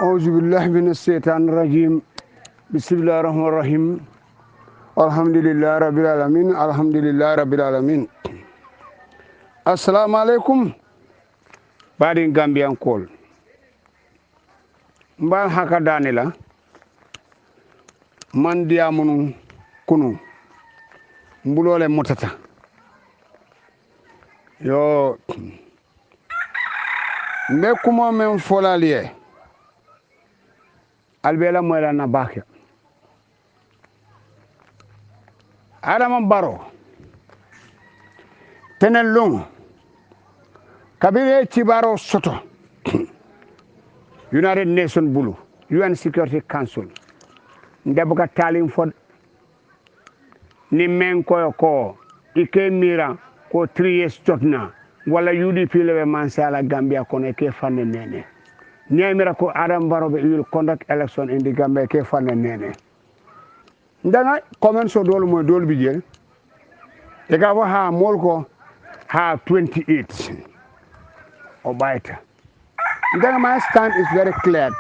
أعوذ بالله من الشيطان الرجيم بسم الله الرحمن الرحيم الحمد لله رب العالمين الحمد لله رب العالمين السلام عليكم بعدين Gambian call mbal haka danila man diamunu kunu mbulole motata yo mbe kuma men folaliye albela moyla na bakya Adama Barrow tenen long kabire cibaro soto United Nations bulu UN Security Council ndebuka talim fod ni men koyo ko ike mira ko 3 years jotna wala UDP lewe mansala Gambia kono ke fanne nene Nyamira ko Adama Barrow will conduct election in the Gambia ke fanne nene ndanga comment so dolu moy dolu bi jeel e ga wa ha mol ko ha 28 o bayta ndanga my stand is very clear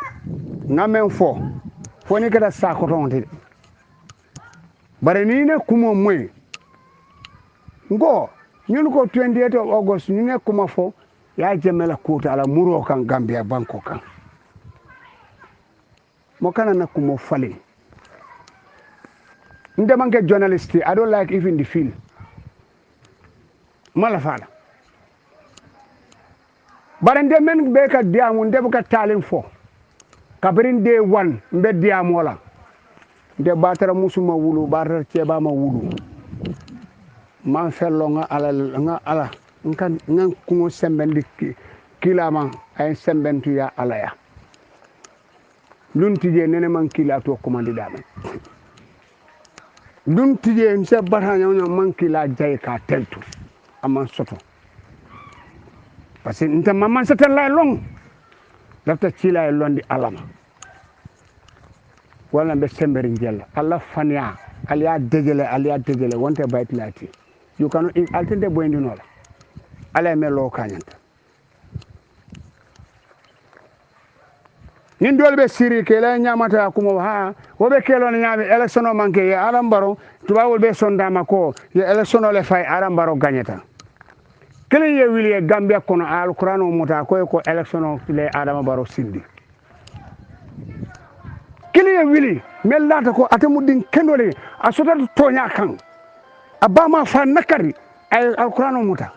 ngamen fo ni kada sa ko tonte bare ni ne kumo moy ngo ñun ko 28 of August ni ne kuma fo ya jemela kuta ala muro kan Gambia banko kan mo kana na kumo fali ndemanke journalist I don't like even the field mala fala barande men be ka diamu ndebe ka talin fo kabrin day 1 mbe diamu la nde batara musuma wulu batara ceba ma wulu man fello nga ala ngan kungo sembendi kilama ay sembentu ya ala ya luntije nene man kila to commandi dama dum tije nse batanya on manki la jay ka tentu aman soto parce que nta maman satan la long lafta ci la londi alama wala be semberi njella alla fania aliya dejele wonte baytlati you can altende boyndi nola ala melo kanyanta nin dolbe siri ke la nyamata kuma ha wobe kelo na nyaabe election o manke ya Adama Barrow tubawol be sondama ko ya election o le fay Adama Barrow gagnata kele ye wili Gambia kono alquran o mota ko election o le Adama Barrow sindi kele ye wili mellata ko atamudin kendole a sotata tonya kan abama fa nakari alquran o mota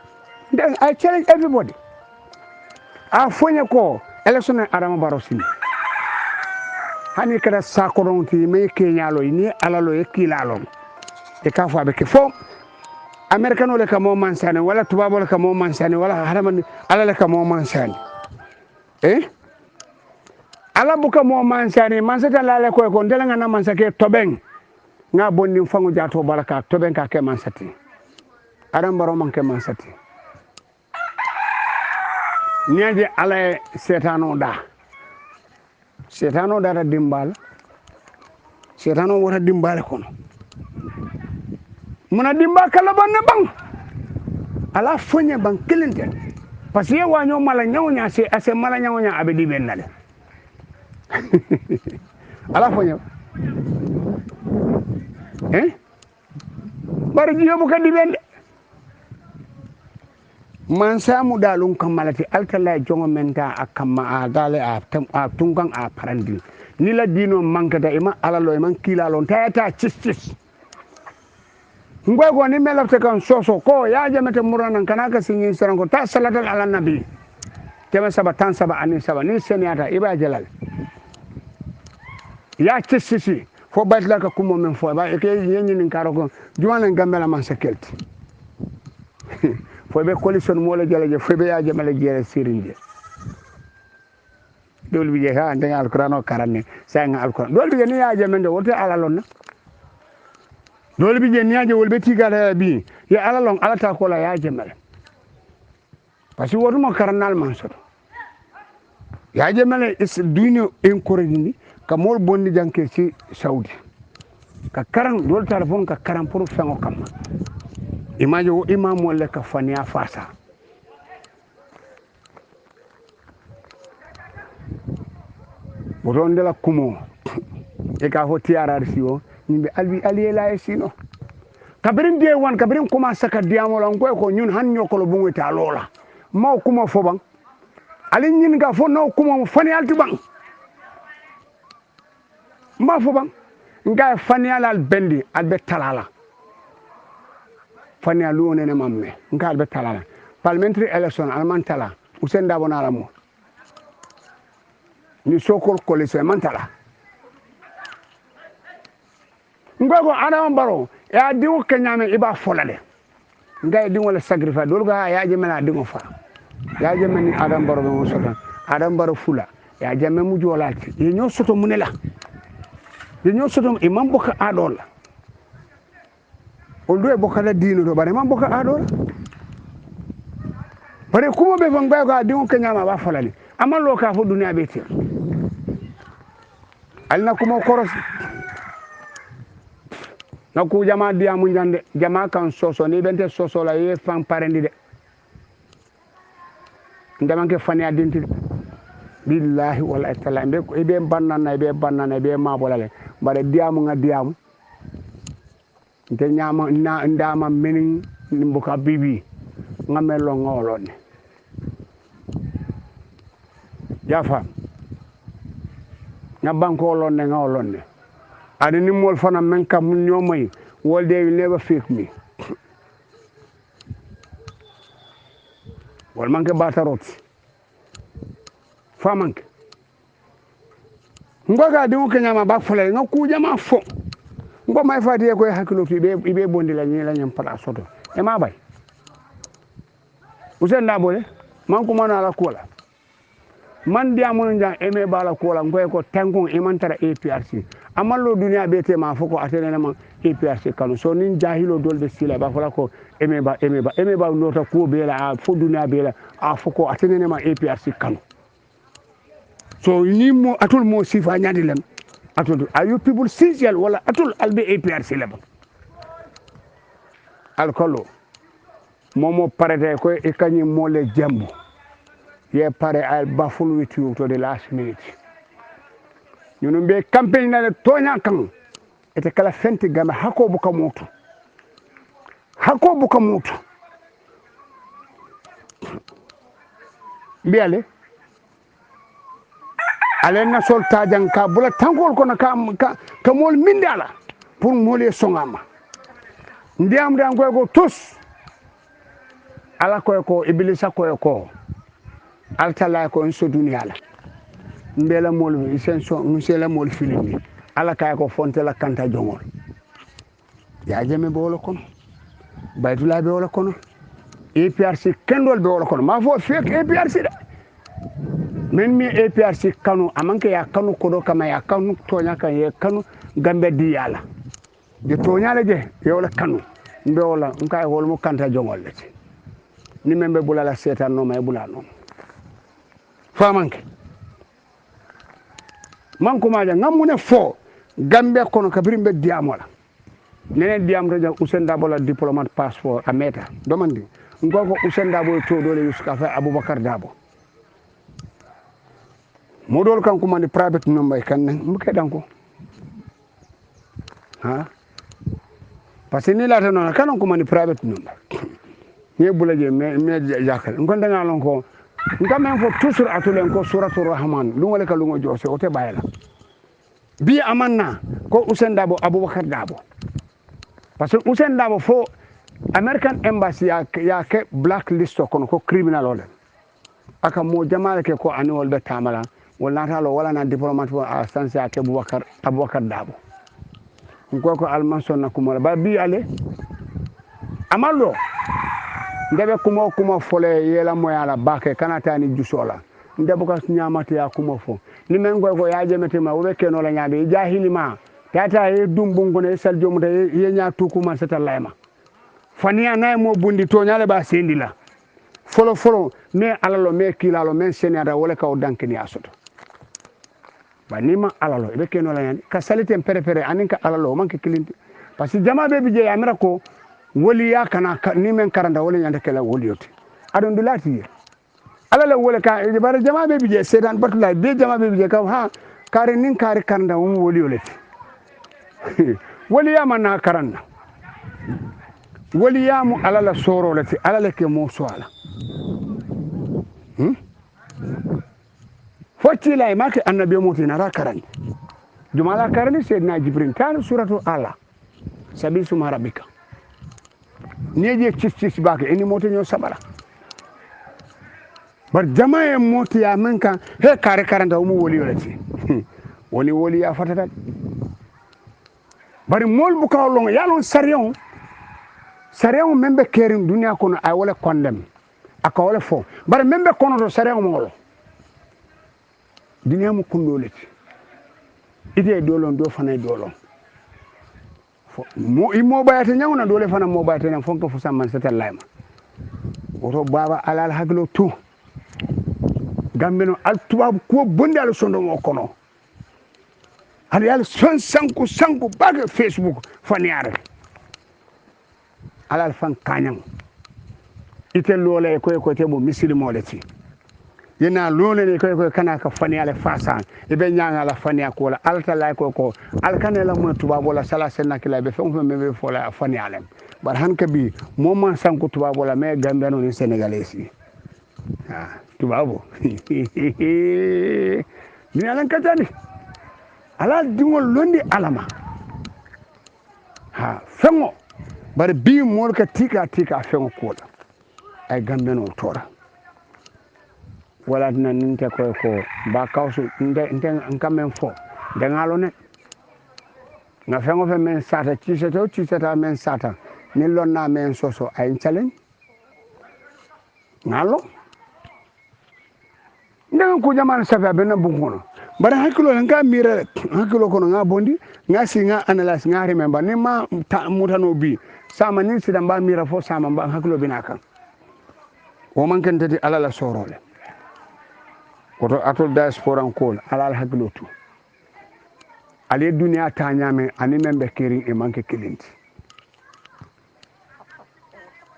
I challenge everybody a fonye ko election o Adama Barrow sindi hani kada sakoron ti me kenyalo ni alalo e kilalo e ka fa be ke fo americano le ka mo mansane wala tubabo le ka mo mansane wala haraman ala le ka mo mansane ala buka mo mansane mansata la le ko ndela ngana mansake tobeng nga bonni fangu jato baraka tobeng ka ke mansati Adama Barrow man ke mansati niaje ala setano dara dimbal setano wara dimbal kono muna dimba kala banna bang ala fonya bang kelente parce que waño mala ñawnya ase mala ñawnya abe di bennale ala fonya bari jiyo bu ka di bende man samu dalun kamalati altala jongo menta akama adale a tungang a parandi ni la dino mankata ima alalo ima kilalo tayata cis ngwe go ni melafte kan soso ko ya jamete muranan kanaka sinyin sarango ta salatal ala nabi tema saba tan saba ani saba ni seniata iba jalal ya cis fo batla ka kumo men fo ba ke nyenyi nin karoko jumanen gambela man sakelti fo be coalition mo la jalaje fo be ya jamale jere sirinje dol bi je ha ndanga alquran o karanne sayanga alquran dol bi ni ya jamende wote alalon na dol bi je ni ya je wolbe tigala bi ya alalon alata ko la ya jamale parce que wotu mo karannal man soto ya jamale is duño encourage ka mol bonni janke ci saudi ka karan dol telephone ka karan pour fengo kam image wo imam wala ka fania fasa wotonde la kumo e ka fo TRRC o nimbe albi la sino kabirin de wan kabirin kuma saka diamo la ngoy ko ñun han ñokolo bu ngoy ta lola ma kuma fo bang ali ñin ga fo no kuma fani alti bang ma fo bang nga fani al bendi albe talala fani alu onene mamme nga albe talala parliamentary election almantala usenda bonala mo ni sokol coalition mantala ngogo Adama Barrow ya diwo kenyame iba folale ngay diwo le sacrifice dol ga ya jemela diwo fa ya jemeni Adama Barrow mo sotan Adama Barrow fula ya jemme mu jolati ye ñoo soto munela ye ñoo soto imam boka adol o do e boka la diino do bare imam boka adol bare kuma be fon bay ko diwo kenyama ba folale amal lo ka fo duniya be tir alna kuma koros na ku jama dia mu jande jama kan soso ni bente soso la ye fan parendi de ndamanke fani adinti billahi wala ta'ala be ko be bannana be ma bolale bare diamu nga diamu nte nyama na ndama menin nimbuka bibi ngamelo ngolone yafa na banko lonne ngolone ani ni mol fana men kam ñomay wol they will never fake me wol manke batarot fa manke ngoga di ko nyama ba fulay nga ku jama fo ngo may fati ko hakilo fi be bondi la ñi la ñam pala soto e ma bay usen da bolé man ko mana la kola man dia mon jang eme bala kola ngoy ko tankon e man tara APRC amallo duniya be tema foko atene man APRC kanu so nin jahilo dolbe sila ba fala ko eme ba nota ko bela fo duniya bela a foko atene man APRC kanu so ni mo atul mo sifa nyadi lem atul are you people sincere wala atul albe APRC leba alkolo momo parete ko e kanyi mole jambu ye pare al baful with you to the last minute ñun be campagne na le tonya kan ete kala fenti gama hako buka mutu biale ale na sol tajan ka bula tankol kono ka mol mindala pour mole songama ndiam dan ko tous ala ko iblisa ko altala ko en so duniya la mbela mol senso musela mol filimi ala kay ko fonte la kanta jongol ya jeme be wala kono baydula be wala kono APRC kendol be wala kono ma fo fek APRC da men mi APRC kanu amanke ya kanu kodo kama ya kanu tonya kan ye kanu gambe di yala de tonya la je ye wala kanu mbe wala nkay hol mo kanta jongol le ni membe bulala setan no may bulano famanke man ko maja ngamune fo gambe kono kabirimbe diamola nene diam reja usenda bola diplomate passeport ameta domandi ngoko usenda boy to dole yuska fa Abubakar Dabo modol kan ko mani private number kan mbuke danko ha parce que ni la tan kan ko mani private number ni bulaje me jakal ngon danga lon ko ngamen fo toujours atulen ko suratul rahman lungole ka lungo jose o te bayla bi amanna ko Usain Dabo Abubakar Dabo parce que Usain Dabo fo American embassy ya ke blacklist ko ko criminal ole aka mo jamal ke ko ani wol be tamala wala talo wala na diplomate fo a sanse ya ke Abubakar Dabo ko almanson na ko ba bi ale amallo ndebe kuma fole yela moyala bake kanata ni jusola ndebe ko nyamata ya kuma fo ni men go ya jemete ma wobe keno la nyaabe jahili ma tata e dumbungu ne sal jomu de ye nya tukuma seta layma fania nay mo bundi to nyale ba sendila folo me alalo me kilalo men senada wala ka o dankini asoto ba nima alalo be keno la nyani ka salite pere aninka alalo manke kilinti parce que jama be bije amira ko woli ya kana ni men karanda woli nyande kala woli yote adon dulati ala la wala ka bare jama be bije sedan batula be jama be bije ka ha kare nin kare karanda woli oleti woli ya manna karanna woli ya mu alala soro leti alala ke mo so ala foti lay make annabi moti na ra karani jumala karani sayyidina jibril tan suratu ala sabi suma rabbika neje cis bake eni moti nyo sabara bar jamae moti ya menka he kare karanda mu woli oleti woli ya fatata bari mol bu ka long yalon sarion membe kerin dunia kono ay wala kondem aka wala fo bari membe kono to sarion mo wala dunia mo kundoleti ide dolon do fana dolon fo mo bayata nyawna dole fana mo bayata nan fonko fu samman setal layma woto baba alal haglo tu gambeno al tubab ko bonde al sondo mo kono hal yal son sanku baga facebook faniare alal fan kanyang ite lole ko tebo misilimo leti yena lole ne ko kana ka faniale fasan e be nyaanga la fania ko la alta lay ko alkane la mo tuba wala sala senna kila be fon me fola faniale bar han ka bi mo man sanku tuba wala me gambeno ni senegalais tuba bo ni alan katani ala dingol londi alama fengo bare bi mol ka tika fengo koda ay gambeno tora wala dina ninte ko ba kawsu nte ngamen fo de ngalo ne nga fengo fe men sata ci seta men sata ni lonna men soso ay challenge ngalo ndenga ko jamana safa be na bungono bara hakilo nga mira hakilo kono nga bondi nga si nga analyze nga remember ni ma mutano bi sama ni sida mba mira fo sama mba hakilo binaka o man kan tati alala sorole woto atol diaspora ko alal hakilo tu ale dunia ta nyame ani membe keri e manke kilinti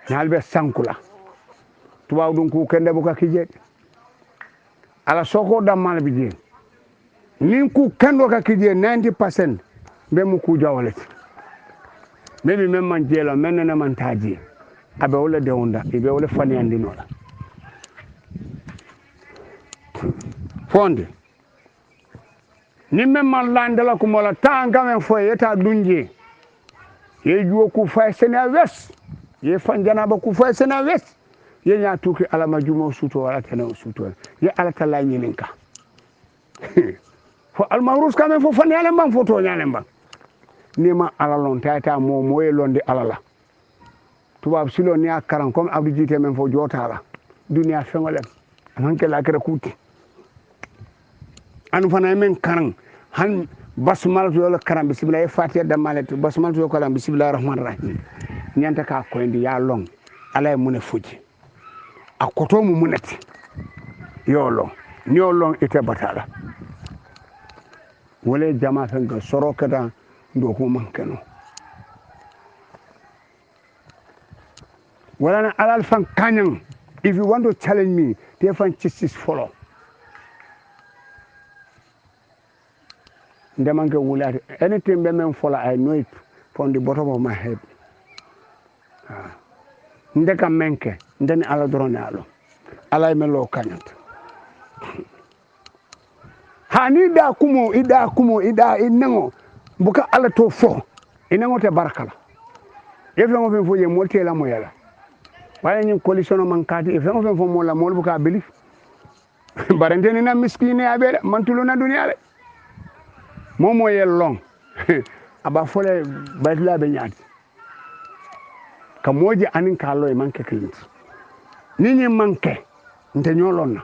nyalbe sankula tubaw dun ko kende buka kije ala soko damal bije nin ku kendo ka kije 90% be mu ku jawalati maybe men man jelo men na man taji abe wala de onda ibe wala fani andi nola fonde ni men man landela ko mola tanga men fo yeta dunje ye juwo ku fay sena wes ye fanjana ba ku fay sena wes ye nya tuki ala majumo suto wala tana suto ye ala tala nyilinka fo al mawrus kamen fo fani ala man foto nyalen ba ni ma ala lon tata mo moye londe ala la tubab silo ni akaran comme abdou jité men fo jotala dunia fengolem manke la kera kuti anu fana men karan han basmal to la karam bismillah fatiha da malet basmal to karam bismillahir rahmanir rahim nyanta ka ko indi ya long alay mune fuji akoto mu munati yolo nyolong ite batala wole jama fenga soro kada ndo ko mankeno wala na alal fan kanyang if you want to challenge me they fan justice follow ndemanke wulati anything be men follow I know it from the bottom of my head ndeka menke ndeni ala drone alo ala melo kanyant hani da kumo ida inengo buka ala to fo inengo te barakala yefe ngo fen fo ye molte la moyala wala nyin coalition man kati yefe ngo fen fo mo la mol buka belif baranteni na miskine abere mantulo na dunia le momo ye long aba fole badla be nyaati kamoje anin kallo e manke klint nini manke nte nyolonna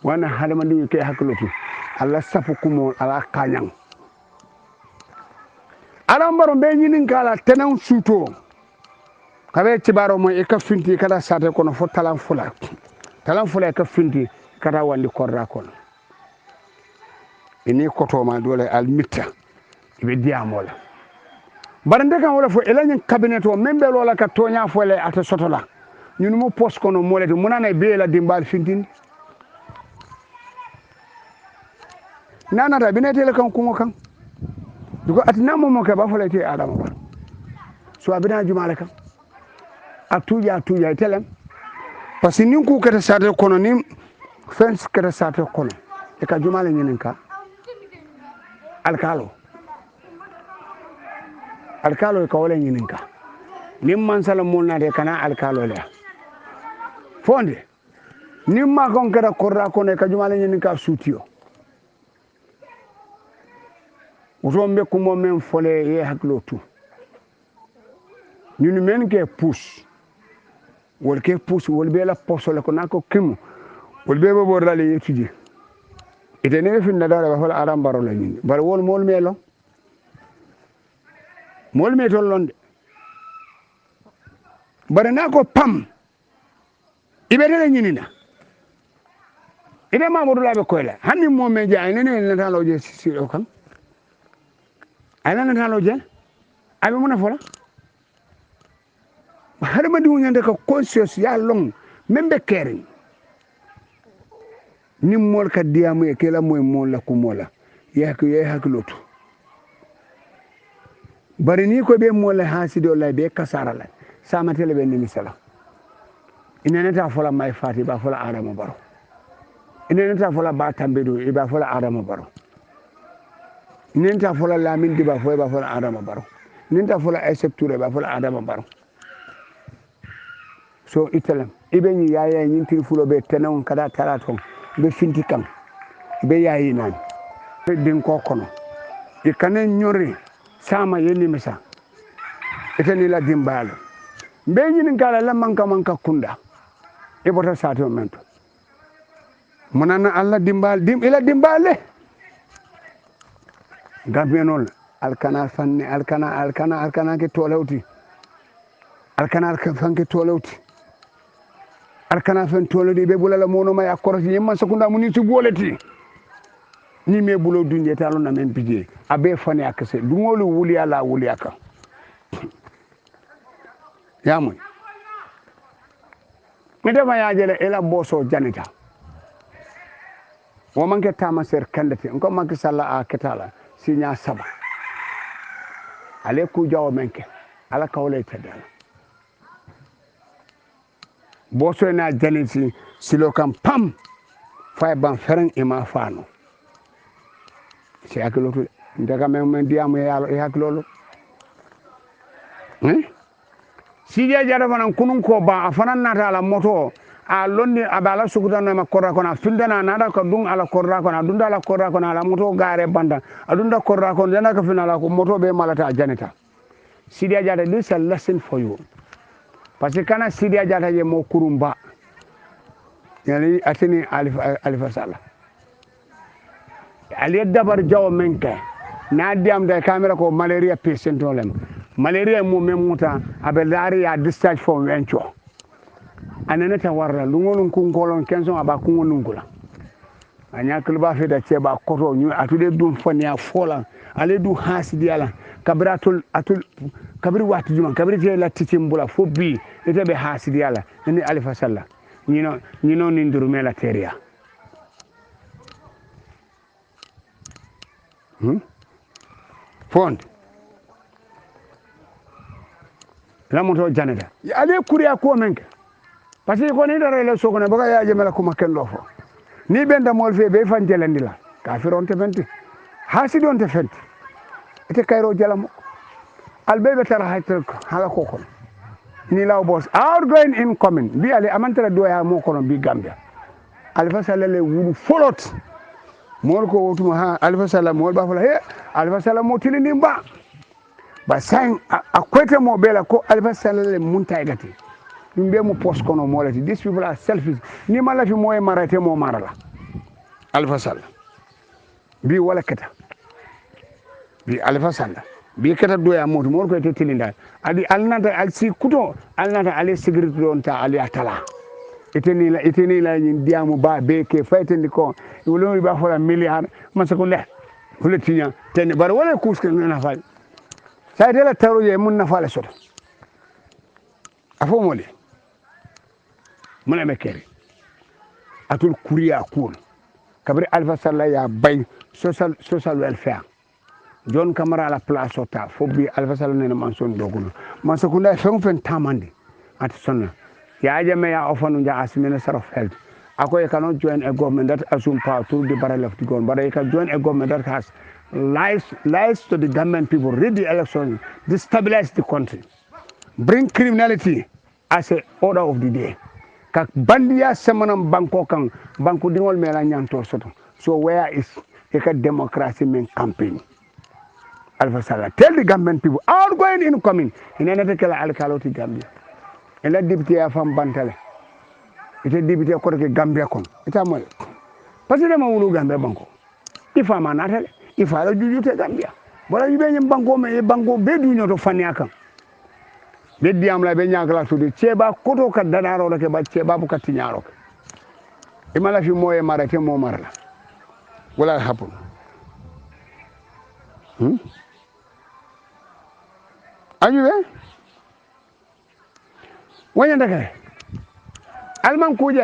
wana halama ndi ke haklotu alla safu kumo ala kanyang ala mbaro be nyinin kala tenan suto kabe tibaro mo e ka finti kada sate kono fo talan fula e ka finti kada wandi korra kono ini koto ma dole al mitta be diamola barande kan wala fo elanyin cabinet o membe lola ka tonya fole ata sotola ñun mo post kono moleti munana be la dimbal fintin nanata binetele kan kungo kan duko atina momo ke ba folete adama ba so abina jumale kan atuja telem parce que nin ku kata sate kono ni fence kata sate kono e ka jumale nyinin ka alkalo e ka wala nyinin ka nim man sala mulna de kana alkalo le fonde nim ma kon kata korra kono e ka jumale nyinin ka sutio utombe kumo men fole ye haklo tu ñun men ke pousse wol be la posole ko nako kimu wol be bo dale étudier ite ne fi na dara ba fala aram baro la ñin bar wol mol me tollonde bare nako pam ibe dele ñinina ide mamadou labe koyla hanni mo me jaay ne na talo je ci o kan ay na talo je ay mo na fola hadama di wuñande ko conscience ya long membe kering ni mol ka diamu e kala moy mol la ko mola ya ko lotu bari ni ko be mol hasido la be kasara la sama tele be ni misala inene ta fola may fati ba fola adama baro inene ta fola ba tambedo e ba fola adama baro inene ta fola lamin di ba fola adama baro inene ta fola excepture ba fola adama baro so itelam ibe ni yaya nyin fulo be tenon kada taraton be finti kam be yayi nan din ko kono e kanen nyori sama yeni misa eteni la dimbalo be nyin ngala la manka kunda e bota sato mento monana alla ila dimbale gambenol alkana fanni alkana ke tolawti alkana fanke tolawti alkana fen tolodi be bulala mono may akkoroti yemman sakunda muni su boleti ni me bulo dunje talo na men bije abe fane akase dungolu wuli ala wuli aka yamoy medema yaajele ela boso janita wo manke tama ser kandete ko manke salla a ketala sinya saba ale ku jawo menke ala kawle tedala boso na janiti silo kam pam fay ban fereng e ma fano si akilo ndaga men diamu e hakilolo sidia jara fanan kunun ko ba afanan nata ala moto a londi abala sukutano ma korra kona findana nada ko dun ala korra kona dunda ala korra kona ala moto gare banda adunda korra kona dana ka finala ko moto be malata janita sidia jara this is a lesson for you parce que kana sidia jata je mo kurumba yani atini alifa sala ali dabar jaw menke na diam de camera ko malaria patient olem malaria mo memuta abelari ya discharge from venture anene ta warla lungolun kun kolon kenson aba kungonun kula anya kulba fe da ce ba koto ñu atude dum fani a fola ale du hasidi ala kabratul atul kabri wati juma kabri te la titimbula fo bi ete be hasidi ala ni alifa salla ñino ni nduru mela teria fond la moto janeda ale kuriya ko menke parce que ko ni dara le sokone baga yaaje mela ko maken lo fo ni benda mol fe be fan jelendi la kafiron te fenti hasidon te fenti ete kayro jalamo albebe tara hayta hala ko kon ni law boss outgoing incoming bi ali amantara do ya mo kono bi gambia alfa salale wulu folot mol ko wotuma ha alfa sala mol ba fola he alfa sala mo tilini ba sang akwete mo bela ko alfa salale munta egati mbe mo post kono molati these people are selfish ni mala fi moy marate mo marala alfa sala bi wala keta bi alfa sala bi keta doya moto mol ko te tilinda adi alnata al si kuto alnata ale sécurité don ta ali atala iteni la ni diamu ba be ke faytendi ko wolo ba fola milliard masako le wala tinya ten bar wala kuske na fal say de la taroje mun na fala soto afo mole mun amekere atul kuriya kun kabri Alpha Sallah ya bay social welfare John Camara la place ota fobi Alpha Sallah ne man son doguno man sakunda fen tamande at sonna ya jame ya ofanu ja as minister of health ako you cannot join a government that assume power through the barrel of the gun, but you can join a government that has lies to the government people, read the election, destabilize the country, bring criminality as a order of the day. Kak bandia semanam banko kang banko dingol mela nyanto soto. So where is a democracy main campaign? Alpha Sallah, tell the government people outgoing incoming in another kala alkaloti Gambia. And let deputy from Bantale. Ite député ko ke Gambia kon ita mo parce que ma wulu Gambia banko ifa ma natale ifa la jujute Gambia bala yibe nyam banko me e banko be du nyoto fani akan be diam la be nyaakala to de ceba koto ka danaro ke ba ceba bu katti nyaaro e mala fi moye marake mo marala wala happen anyu be wanya ndaka alman kuje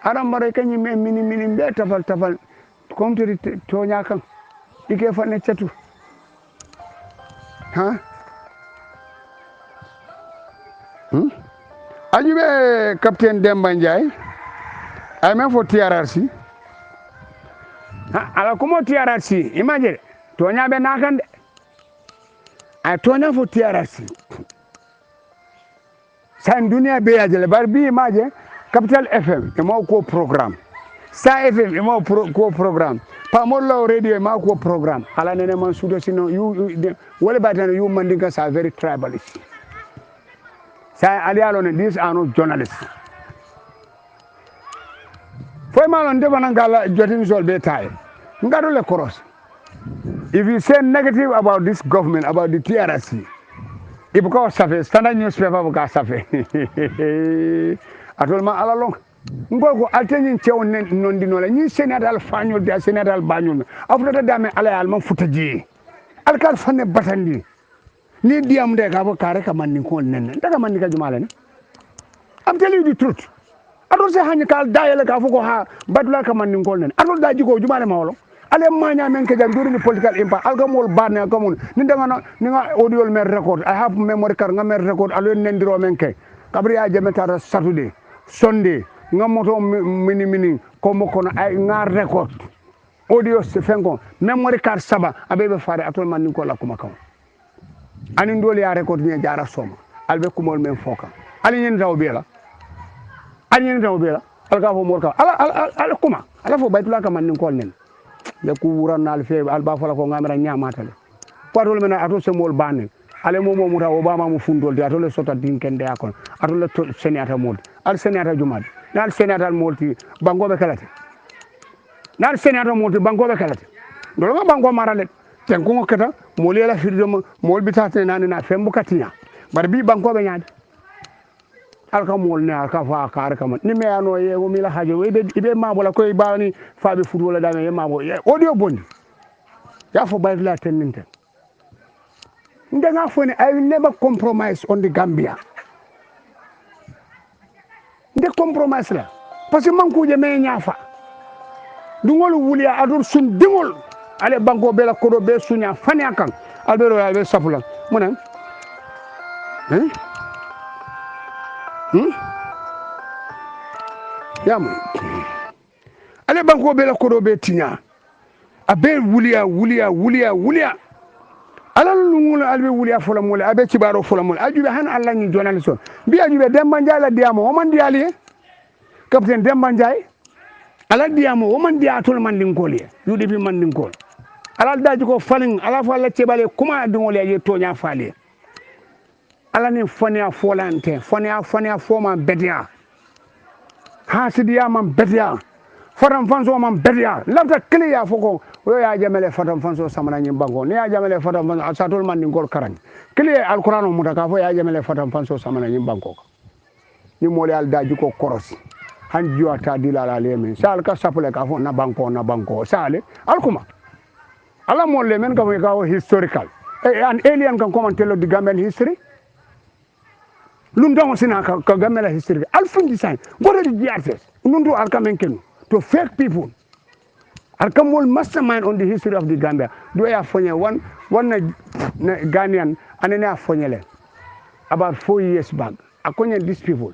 aram bare kanyi me mini be tafal komtiri to nyakan ike fanne chatu ha ajube captain Demba Njie ay men fo TRRC ha ala komo TRRC imagine to nyabe nakande ay to nya fo TRRC san dunia be ajele bar bi imaje Capital FM emo ko programme Star FM emo ko programme Pamolo radio emo ko programme ala nene man sudo sino you wala batana you mandinka sa very tribalist sa ali alone these are not journalists foi malon de banangala jotin sol be tay ngado le cross if you say negative about this government about the TRC ibuka safe standard newspaper buka safe atolma ala long ngol ko altenyin cew non di nola ñi sénégal fañol di sénégal bañul afro dame ala alma futaji alkal fanne batandi ni diam de ka bo kare ka man ni ko nen daga man ni ka jumala ne am tell you the truth adol se hanni kal dayele ka fuko ha badula ka man ni ko nen adol da jiko jumala mawlo ale manya men ke janduri ni political impact algamol barne gamon ni daga ni nga audio mer record I have memory card nga mer record alo nendiro men ke kabri a jemetara saturday sunday nga moto mini komo kono ay nga record audio se fengo memory card saba abebe faare atol man ni ko la kuma kaw ani ndoli ya record ni jara soma albe kumol men foka ali nyen taw bela alga fo mor ka ala kuma ala fo baytula ka man ni ko nen le ku wuranal fe alba fala ko ngamira nyamatale patol mena ato semol banen ale momo muta obama mu fundol de ato le sota dinkende akon ato le senata mod al senata jumad nal senata molti bangobe kalate nal senata molti bangobe kalate dolo nga bango marale ten ko keta moli la firdo mol bitate nani na fembu katinya bar bi bangobe nyaade alka mol ne alka fa kar kam ni me ano ye o mi la hajo ibe mabola koy bani faabe futu wala dame ye mabo audio bondi ya fo bay la teninte ndanga fo ne I will never compromise on the Gambia nde compromise la parce que man ko je me nyaafa dungol wuliya adul sun dingol ale banko bela kodo be sunya fani akan albero ya be sapula munan yamu ale banko bela kodo be tinya abe wuliya ala lungula albe wuliya fola mole abe cibaro fola mole ajube han alla ni journalist bi ajube Demba Njie la diamo o man diali capitaine Demba Njie ala diamo o man diatol man dinkol ye yudi bi man dinkol ala daji ko falin ala fa la cebale kuma dingol ye tonya fale ala ni fonia folante fonia foma bedia hasidiya man bedia fatam fanso man bedia lafta clear foko o ya jamele fatam fanso samana nyim bango ni ya jamele fatam fanso asatol man ni gol karani clear alquran mutaka fo ya jamele fatam fanso samana nyim bango ni mole al daji ko korosi han jiwata dilala lemen sal ka sapule ka fo na banko sale alkuma ala mole men ka historical an alien can come and tell the Gambian history lundon sina ka Gambian history alfin design what are the artists nundu alka men kenu to fake people Alkamol mastermind on the history of the Gambia. Do I have one Ghanaian and then I have about 4 years back. According these people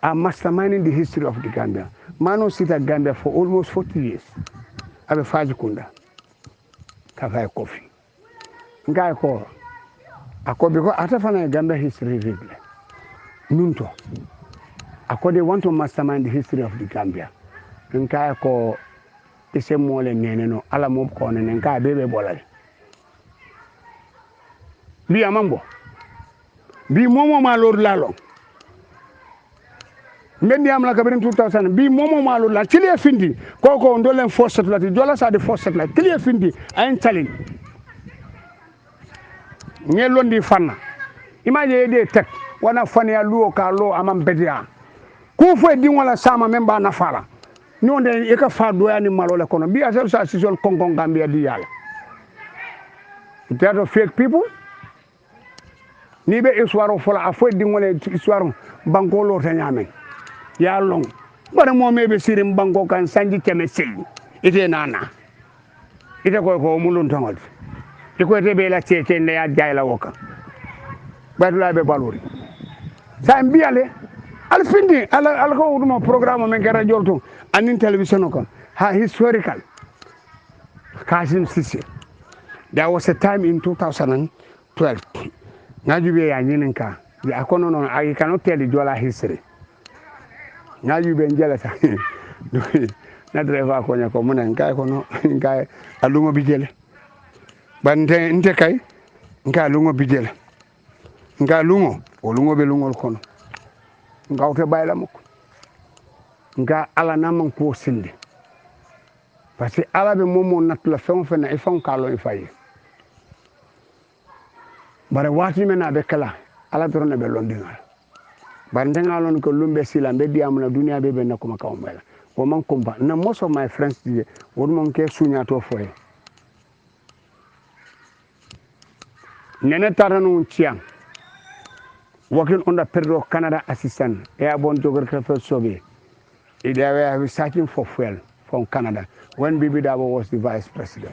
are masterminding the history of the Gambia. Mano sit at Gambia for almost 40 years. I have a Fajikunda. Cafe coffee. Guy call. Because after Gambia history revealed. Nunto. They want to mastermind the history of the Gambia. Guy call. Ise mole nene no ala mo ko nene nka bebe bolale bi amambo bi momo ma lor lalo mbendi am la kabrin 2000 bi momo ma lor la tili findi koko ndolen force la jola sa de force la tili findi ayen talin ngelondi fanna imagine de tek wana fani ya luo ka lo amam bedia ku fo di wala sama memba na fala ñonde e ka fa do yani malole kono bi asel sa sisol konkon Gambia di yalla teto fake people ni be histoire fola a foi di ngole histoire banko lo ta nyamen ya long bare mo mebe sirim banko kan sanji teme sey ite nana ite ko mulun tongol iko ite be la cece ne ya jayla woka badula be balori sa mbiale al findi al ko dum programme men gara jolto anin television ko ha historical Kasim Sisi. There was a time in 2012 ngajube ya nyininka the akono I cannot tell the Jola history ngajube njelata na driver ko nyako muna nkai kono nkai alungo bijele bante nte kai nkai alungo bijele nkai lungo be lungol kono ngawte bayla mako nga ala naman ko sinde parce que ala be momo natla fen fen e fon kalo e fayi bare wati mena be kala ala dorone be londingal bare ndengalon ko lumbe sila be diam na dunia be be nakuma kawmela o man komba na most of my friends die won mon ke sunya to foye nene taranu chiang working on the Pedro Canada assistant airborne geographer survey. They were searching for fuel from Canada when Bibi Dabo was the vice president.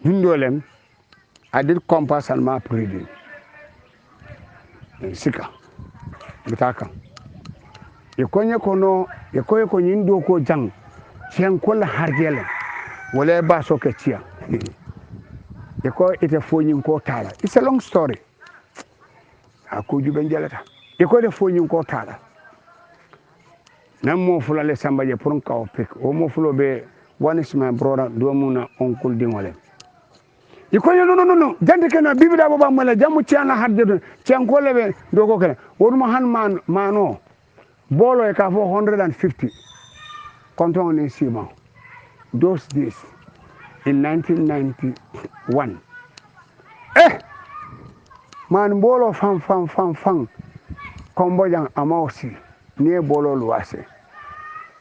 Hindolem, I did compass and map reading. Sika, Bitaka. Yekonye kono, yekoye konyindo ko jang, chiang kola hargele, wale ba soke chia. Yeko ite fonyin ko tala. It's a long story. Akuju benjeleta. Yeko ite fonyin ko tala. Nam mo fula le samba je pour ka opik o mo fulo be one is my brother do muna uncle dingole iko no jande kana Bibi Dabo ba mala jamu ciana hadde cian ko lebe do ko kala wonmo han mano bolo e ka fo 150 konton ni sima those days in 1991 man bolo fam kombo jang amausi near Bolo Luase.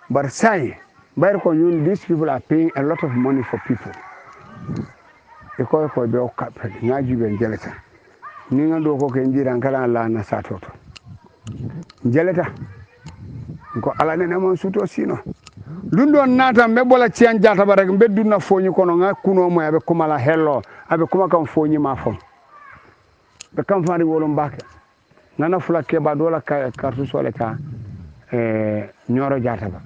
But say, these people are paying a lot of money for people. Because they are captured. Naju and Jeleta. Ninga do ko kenjira nkala la na satoto. Jeleta. Ko ala ne namon suto sino. Lundo nata mebola cian jata barek mbeddu na fonyi kono nga kuno mo abe kumala hello abe kuma kam fonyi ma fon. Be kam fari wolom bake. Nana fula keba dola kartu soleta nyoro jata ba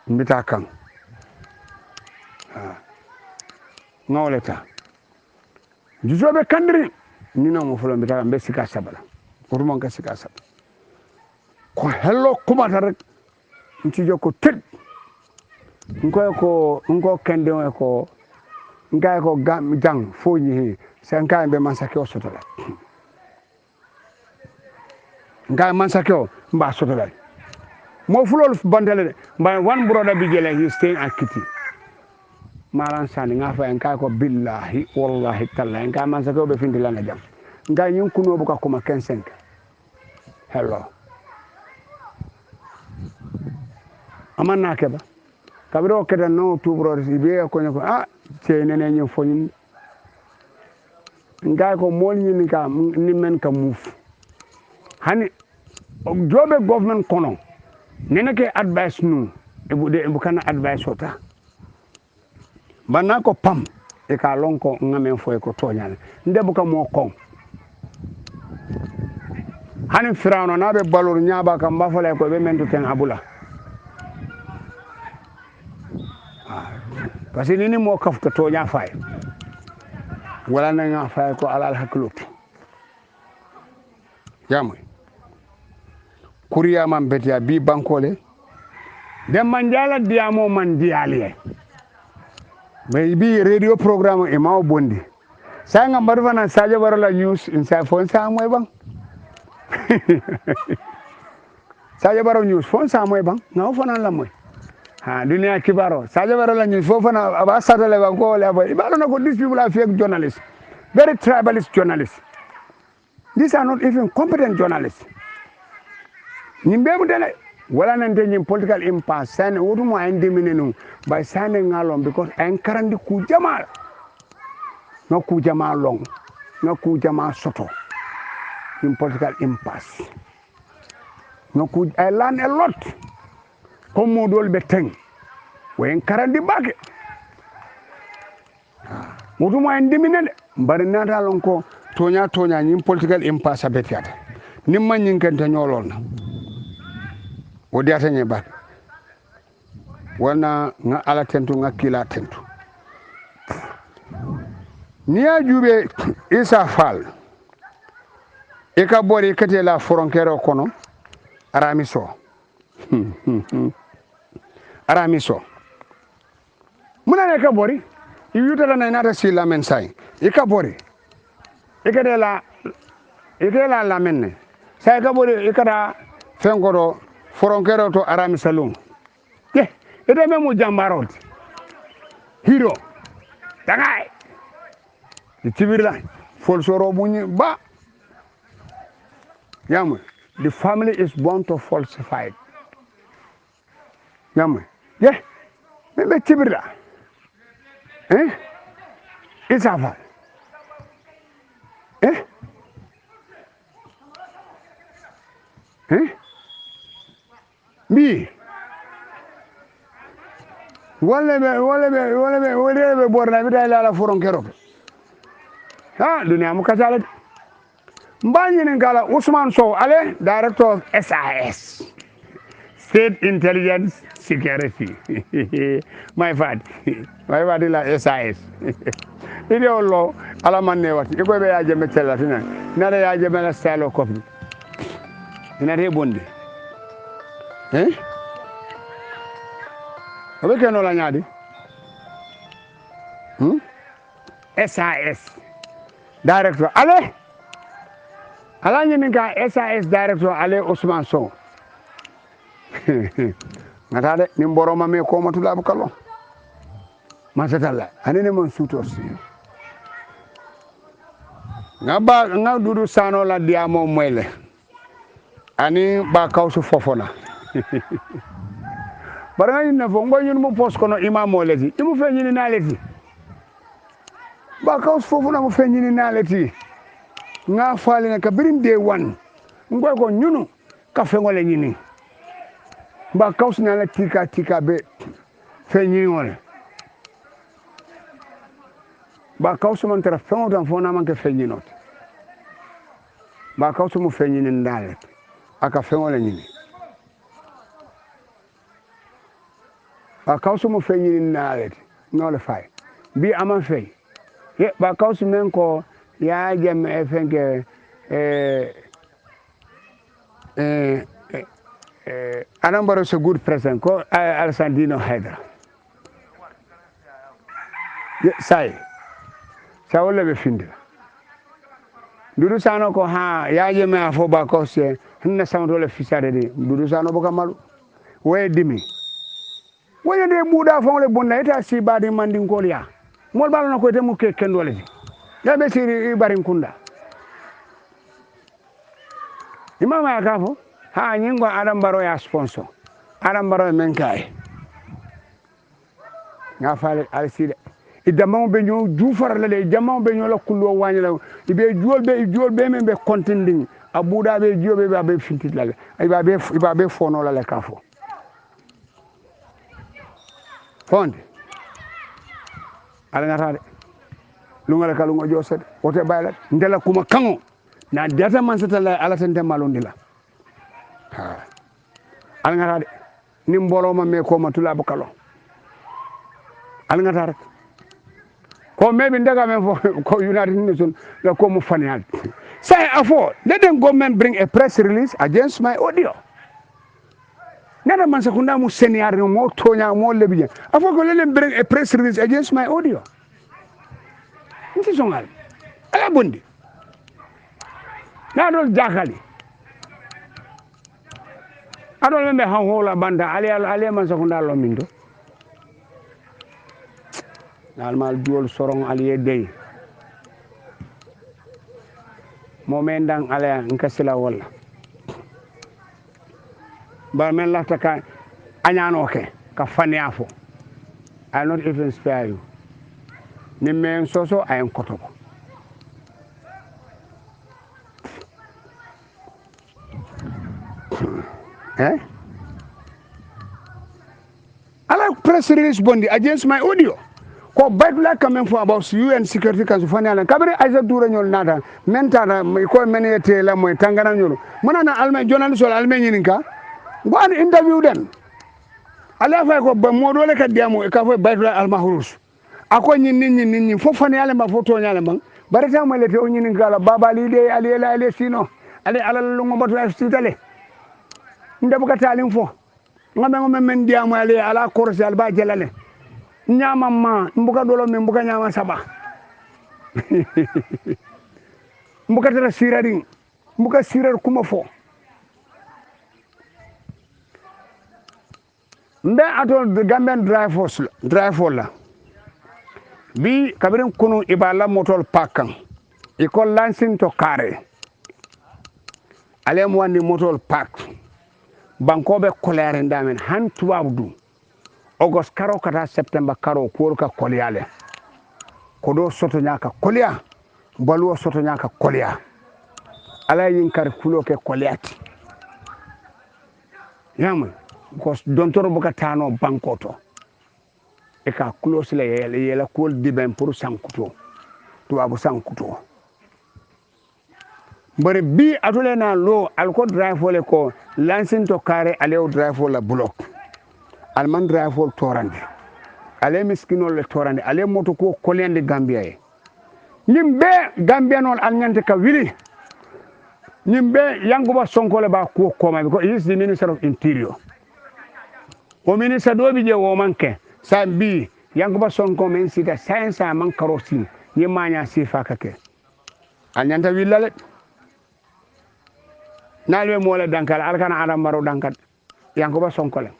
mbita kan ngawleta jujobe kandri nina mo fulo mbita mbe sika sabala urmo ka sika sabala ko hello kuma rek nti joko tet nko kende ko ngai ko gam jang foñi sanka be mansake o sotola ngai mansake o mba sotola mo fulol bandele ba one brother bi jele he staying at Kiti maran sani nga fa ngai ko billahi wallahi taala ngai mansake o be findi la na jam ngai nyun kuno bu ka kuma 15 hello amanna keba kabiro keda no tubro be ko nyako ce nene ñu foñin ngay ko mol ñi ka ni men ka move hani jobe government kono nene ke advice nu e kana advice ota banna ko pam e ka lon ko ngamen fo ko toñal ndebu ka mo kon hanin firawno na be balor nyaaba kam ba fole ko be mentu ken abula parce que ni mo kafta toña fay wala na nga fay ko alal haklut yamoy kuriya man betia bi bankole dem man jala diamo man dialiye mais bi radio programme e maw bondi sa nga mbar fana Sadio Baro la news in sa fon sa moy bang Sadio Baro news fon sa moy bang nga fona la moy ha dunia kibaro Sadio Baro la news fo fana aba satale bang ko le ba ibalo na ko these people are fake journalists very tribalist journalists these are not even competent journalists nimbe mu dele wala nante ñim political impasse sane wotumo en deminenu bay sane ngalom because en karandi ku jamal no ku jamal long no ku jamal soto ñim political impasse no ku I learn a lot comme modol be teng wo en karandi bake wotumo en deminene bari nata lon ko tonya ñim political impasse abetiata nimma ñinkante ñolol na o diata nye ba wana nga ala tentu nga kila tentu niya jube Isa Fall e ka bori kete la foronkero kono aramiso aramiso muna ne ka bori yuta na nata sila mensai e ka bori e ka de la la menne sai ka bori e ka da fengoro foronkero to arami salon ede memu jambarot hero dangay tibirla fol soro bunyi ba yamu the family is born to falsify yamu membe tibirla Isa Fall bi wala be borna bi tay la foronkero ha dunia mu kasala mbani ni ngala Ousmane Sow ale director of SAS State Intelligence Security my fad la SAS ide ollo ala manne wati ko be ya jeme tella tina nada ya jeme la style ko ina re bonde abe keno la ñaadi SAS director ale ala ñini ka SAS director ale Ousmane Sow ngata de ni boroma me ko matula bu kallo masatalla anene mon sutorsi nga dudu sano la diamo moyle ani ba kawsu fofona baranga ni nafo ngoy mo post kono imam leti imu fe nyini na leti ba kawsu fofona mo fe nyini na leti nga fali na kabirim day one ngoy ko nyunu ka fe ngole nyini ba kawsu na la tika be fe nyini ngole ba kawsu man tara fe ngodan fo na man ke fe nyinot ba kawsu mo fe nyini ndale aka fe ngole nyini ba kawsu mo fe nyini ndale ngole fay bi ama fe ye ba kawsu men ko ya jem fenke Adam Barrow is a good president ko Alessandro Haidara sai wala be finde dudu sano ko ha ya jem afo ba kawse hinna samto le fisade de dudu sano boka malu way dimi wona de buda fon le bonna eta si badi mandin ko ya mol balo na ko te mu ke kendole ya be siri barin kunda imama ya kafo ha nyingo Adam Barrow ya sponsor Adam Barrow men kay nga fale alside idamam be ñoo juufar la de jamam be ñoo la kullo wañi la ibe juol be men be contending abuda be jiobe be fintit la ay ba be fono la le kafo fonde ala ngata de lungal ka lungo josede wote bayla ndela kuma kango na data man satala ala tante malondila ha ala ngata de ni mbolo ma me ko ma tula bu kalo ala ngata rek ko maybe ndaga men ko United Nations la ko mu fanial say afo let them government bring a press release against my audio nada man sakunda mu senior mo tonya mo lebiye afo ko let them bring a press release against my audio nti songal ala bondi na dol jakali adol membe han hola banda ali man sakunda lo mindo almal duol sorong ali dey momendang ala nkasila wala ba men lafta ka anyano ke ka faniafo I not even spare you ni men soso ay koto ala press release bondi against my audio ko baytula coming for about UN Security Council fanala kabri aiza dura nyol nata mentana ko menete la moy tangana nyol manana alma journalist wala alma nyininka go an interview den ala fay ko ba modole ka diamo e ka fay baytula alma hurus ako nyin fo fanala ma fo tonyala man barata mo lete o nyininka la baba li de ali sino ali ala lungo batu sitale ndabu ka talim fo ngame men diamo ali ala korsi alba jelale nyama ma mbuka dolo me mbuka nyama saba mbuka tara siraring mbuka sirar kuma fo mbe atol Gambian drive la bi kabirin kunu ibala motol pakan iko lancing to kare ale mo wandi motol pak bankobe kolere ndamen han tuwabdu August karo kata September karo ko ka kolyale ko do soto nyaka kolya baluo soto nyaka kolya ala yin kar kulo ke kolyati yama ko dontoro buka tano bankoto e ka kulo sile yela kol diben pour sankuto to abu sankuto bare bi atole na lo alko drive wole ko lancing to kare ale drive wala block alman drive torande ale miskinol le torande ale moto ko kolende Gambia e nimbe Gambianol alnyante ka wili nimbe yanguba sonkole ba ko koma ko is the minister of interior o minister do bi je wo manke sambi yanguba sonko men sita science man karosi ni manya sifa kake alnyanta willale nalwe mola dankal alkana adam maro dankal yanguba sonkole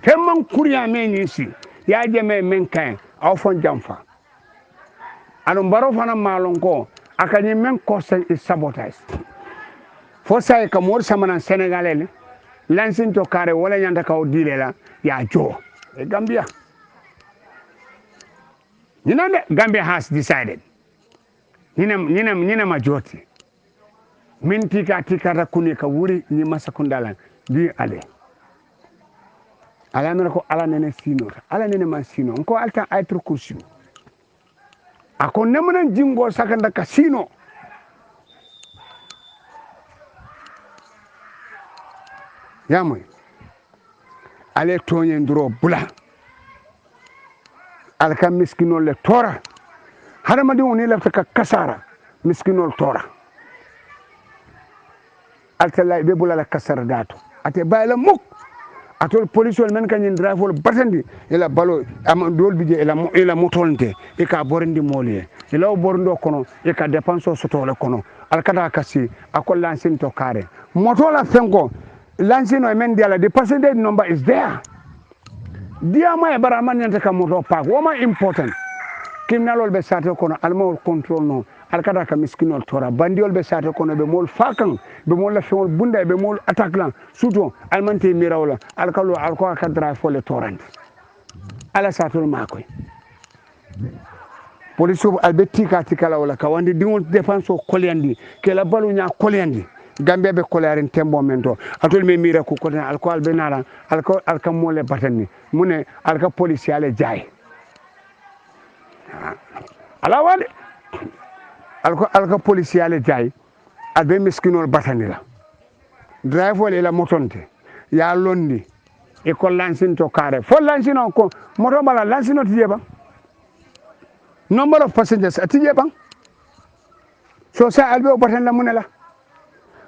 femman kuriya men si ya jeme men kan aw fon jamfa alum baro fana malon ko akani men ko is sabotage fo say ka mor samana senegalais lancing to kare wala nyanda ka dilela ya jo e Gambia you know that Gambia has decided nina majority min tika ra kuni ka wuri ni masakundalan bi ale ala mera ko ala nene sino ala nene man sino ko alta aytro kursi ako nemanan jingo sakanda ka sino yamoy ale tonyen duro bula alka miskinol le tora hadamadi woni le ka kasara miskinol tora alta lay be bula la kasara dato ate bayla muk atol police men kanyin drive wol batandi ila balo am dol bije ila motolnte e ka borindi moliye ila borndo kono e ka dépense sotole kono alkada kasi akol lancing to kare motola fenko lancing no men diala the percentage number is there dia ma e baraman nyanta ka moto pak woma important criminal be sate kono almol control no alkada ka miskinol tora bandiol be sate kono be mol fakan be mol la fewol bunda be mol attaque lan suto almante mirawla alkalo alko ka dra fole torante ala satol makoy police albetti ka tikala wala ka wandi dingol défense ko kolyandi ke la balu nya kolyandi Gambia be kolarin tembo mento atol me mira ko ko alcool be nara alka mole batani mune alka police ale jay ala wade alka police ale jay albe miskinol batani la driver le la motonte ya londi e ko lansin to kare fo lansino ko moto bala lansino tiye ba number of passengers atiye ba so sa albe o batan la munela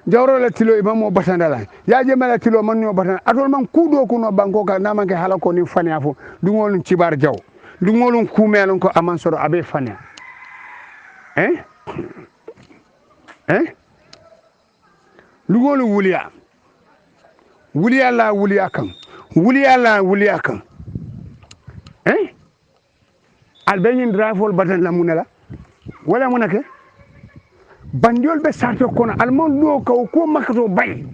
jawro la tilo imam o batanda la ya je mala tilo man no batan atol man kudo ko no banko ka na manke hala ko ni fani afo dungol cibar jaw dungol kumelon ko aman soro abe fani dungol wuliya la wuliya kan albeñin drafol batan la munela wala munake bandiol be sarto kono almon do ko makato bay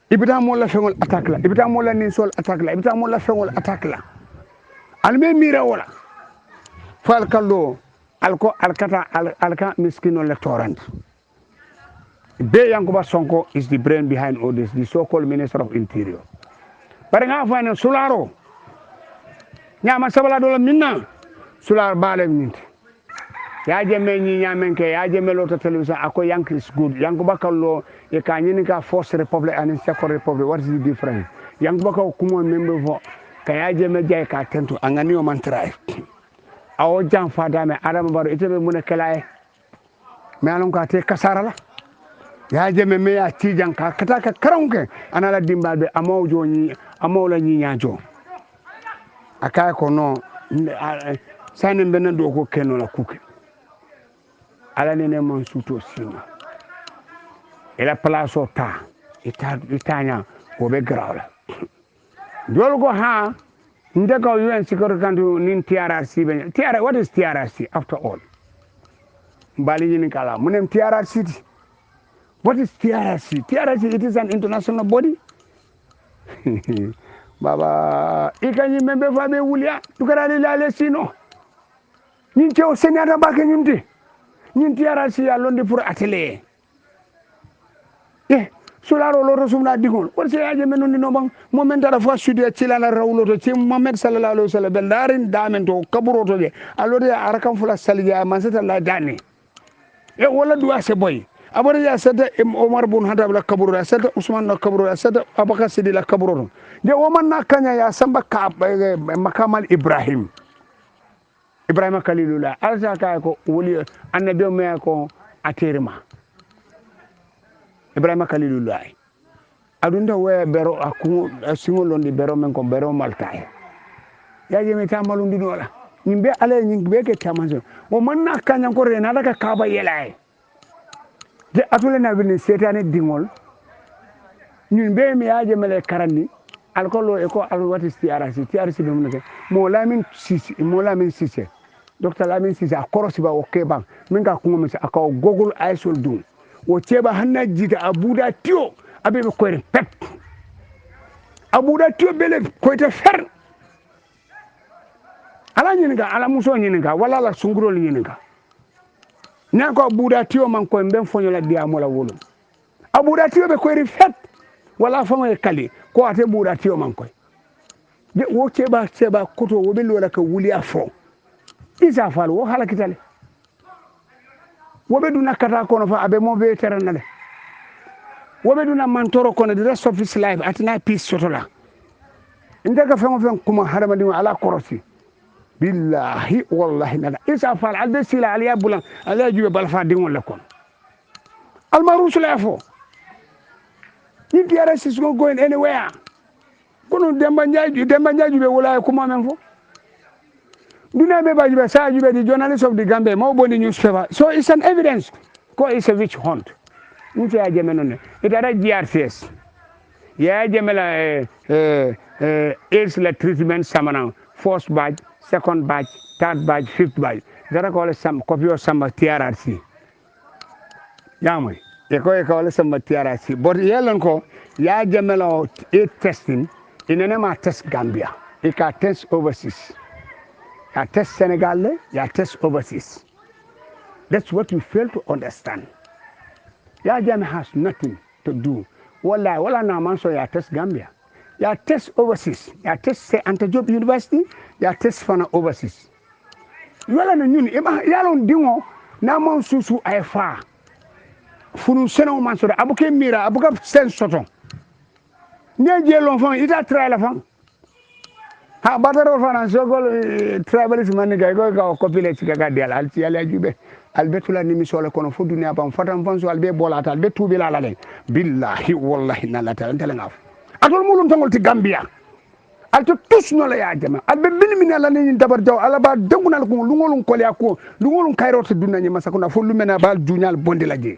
ibita mo la fengol attaque la ibita mo la nin sol attaque la ibita mo la fengol attaque la alme mira wala fal kallo alko alkata alka miskino le torrent be yankuba sonko is the brain behind all this, the so-called minister of interior bare nga fane sularo nyama sabala do la minna sular balem nit ya jeme ni nyamen ke ya jeme lo to television ako yankis good yankuba kallo e ka nyini ka force republic and second republic, what is the difference yankuba ka kumo member fo ka ya jeme jay ka tento angani o man try awo jam fada me adam baro itebe mun kala e me alon ka te kasara la ya jeme me ya tijan ka kata ka karonke anala dimbalbe amawjo ni amawla ni nyaajo akay ko no sanen benen do ko kenno la kuke ala nene mon suto sino ela place o ta itanya ko be grawla dol go ha ndego UN security council nin TRRC be TRRC, what is TRRC after all mbali ni kala munem TRRC what is TRRC? TRRC, it is an international body. Baba ikanyi membe fabe wulia tukarali lale sino nyinche o senata bake nyimti nyinti arasi ya londi pour atelier solaro loro sumna digol war se aje menondi no bang momenta da fois sudi ci la rawlo to ci Muhammad sallallahu alaihi wasallam be darin damen to kaburo to je alode arakam fula salja masata la dani wala duwa se boy abara ya sada Omar bun Haddad la kaburo ya sada Usman la kaburo ya sada Abubakar Sidi la kaburo je woman na kanya ya samba ka makamal Ibrahim Khalilullah alsa ka ko woli annabi me ko atirma Ibrahim Khalilullah adunda we bero aku singolondi bero men ko bero maltaye ya je mi tamalundi dola nimbe ale nimbe ke tamanzo o man na kanya ko rena daga kaba yelaye je atule na bin setane dingol ñun be mi yaaje mele karandi alkolo e ko alwati TRC be mun ke mo lamin sisi Dr. Lamin Sisi akorosi ba okeba minga kungo misa akaw Google isol dum wo ceba hanna jita abuda tio abebe koyre pep abuda tio bele koyte fer ala nyininga ala muso nyininga wala la sunguro nyininga nako abuda tio man koy mbem fonyo la dia mola wolo abuda tio be koyre fet wala fongo e kali ko ate abuda tio man koy je wo ceba koto wo be lola ka wuli afo isa fal wo hala kitale wobe duna kata kono fa abe mo be teranale wobe duna mantoro kono the rest of his life atina peace sotola ndega fengo fen kuma harama di ala korosi billahi wallahi nada isa fal albe sila aliya bulan aliya jube balfa dingol le kon almarus la fo ni TRRC is not going anywhere kono demba nyaaju be wala kuma men fo Duna be bajibe sa jube the journalist of the Gambia mo boni newspaper so it's an evidence ko is a witch hunt nti ya jemenone itara GRCS ya jemela AIDS la treatment samana first batch second batch third batch fifth batch dara ko sam copy of some TRRC yamoy e ko le some TRRC but yelon ko ya jemela AIDS testing inene ma test Gambia e ka test overseas ya test Senegal, ya test overseas. That's what you fail to understand. Ya Jammeh has nothing to do. Wala na man so ya test Gambia. Ya test overseas. Ya test say Anta Diop University. Ya test fana overseas. Wala na ñun ya lon dingo na man susu ay fa. Funu seno man so abuke mira abuka sen soto. Ne je lon fon ita try la fon. Ha bataro fana sogol travelers man ga go copile ci ga del al ci yalla jube albetula ni mi sole kono fu dunya bam fatam fon so albe bolata albe tubi la len billahi wallahi na la ta entele ngaf atol mulum tangol ti Gambia alto tus no la ya Jammeh albe bin min la ni dabar jaw ala ba dangunal ko lungolun kolya ko lungolun kayro to dunya ni masakuna fu lumena bal junyal bondi la je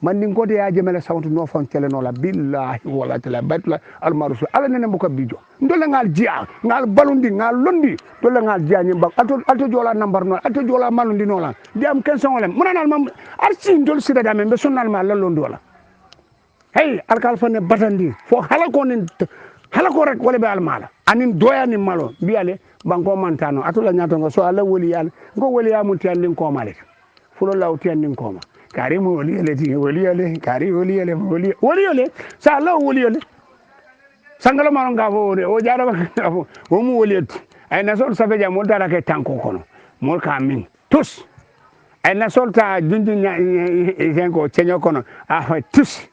man ni ngode ya Jammeh la sawntu no fon tele no la billahi wallahi ta batula al maruf ala nene mbuka bijo ndole ngal jia ngal balundi ngal londi dole ngal jia ni bak ato jola number no ato jola malundi no la diam ken sonolem munanal mam arci ndol sida dame be sonnal ma la londo la hey alkal fane batandi fo halako nin halako rek wala be almala anin doya ni malo biale banko mantano ato la nyato ngo so ala woli yal ngo woli ya muti andin ko male fulo lawti andin ko ma kari mo woli yele ti woli yele kari woli yele woli yele sa la woli yele sangalo maron ga fo o jara ba fo o mu woli yele ay na sol safe ja mo dara ke tanko kono mo ka min tous ay na sol ta junju jengo chenyo kono tous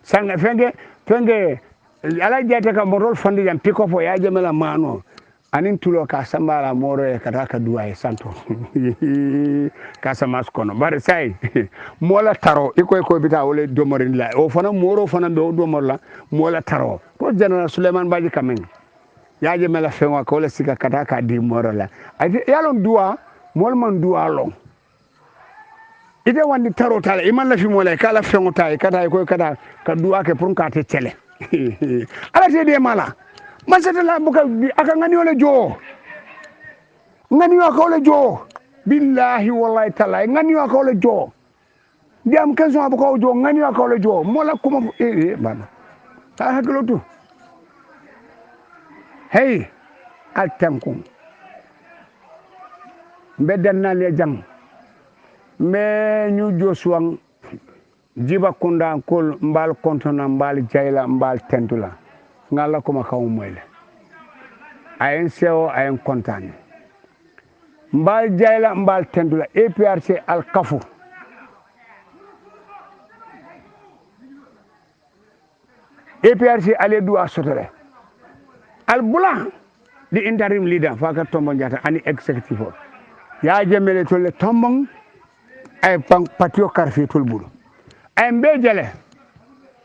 sanga fenge ala jate ka morol fondi jam pick up ya Jammeh la mano anin tulo ka sambala moro e kata ka duwa e santo ka samas kono bare sai mola taro iko bita wole domorin la o fana moro fana do domor la mola taro ko general Suleiman Baji kamen ya Jammeh la fenwa ko le sika kata ka di moro la yalon duwa mol man duwa long ide wandi taro tala iman la fi mola kala fengo tay kata ko kata ka duwa ke pour ka te tele ala te de mala man sete la buka aka ngani wala jo ngani wa ko le jo billahi wallahi taala ngani wa ko le jo diam kenso abuka jo ngani wa ko le jo mola kuma bana ta hakilo tu hey altankum bedanna le jang me ñu josuwang jiba kunda kol mbal kontona mbal jayla mbal tentula ngala kuma kaw moyle ayen sewo ayen kontane mbal jayla mbal tentula APRC al kafu APRC ale duwa sotore al bula di interim leader faka tombo jata ani executive ya Jammeh to le tombong ay patio karfi tol bulu ay mbejele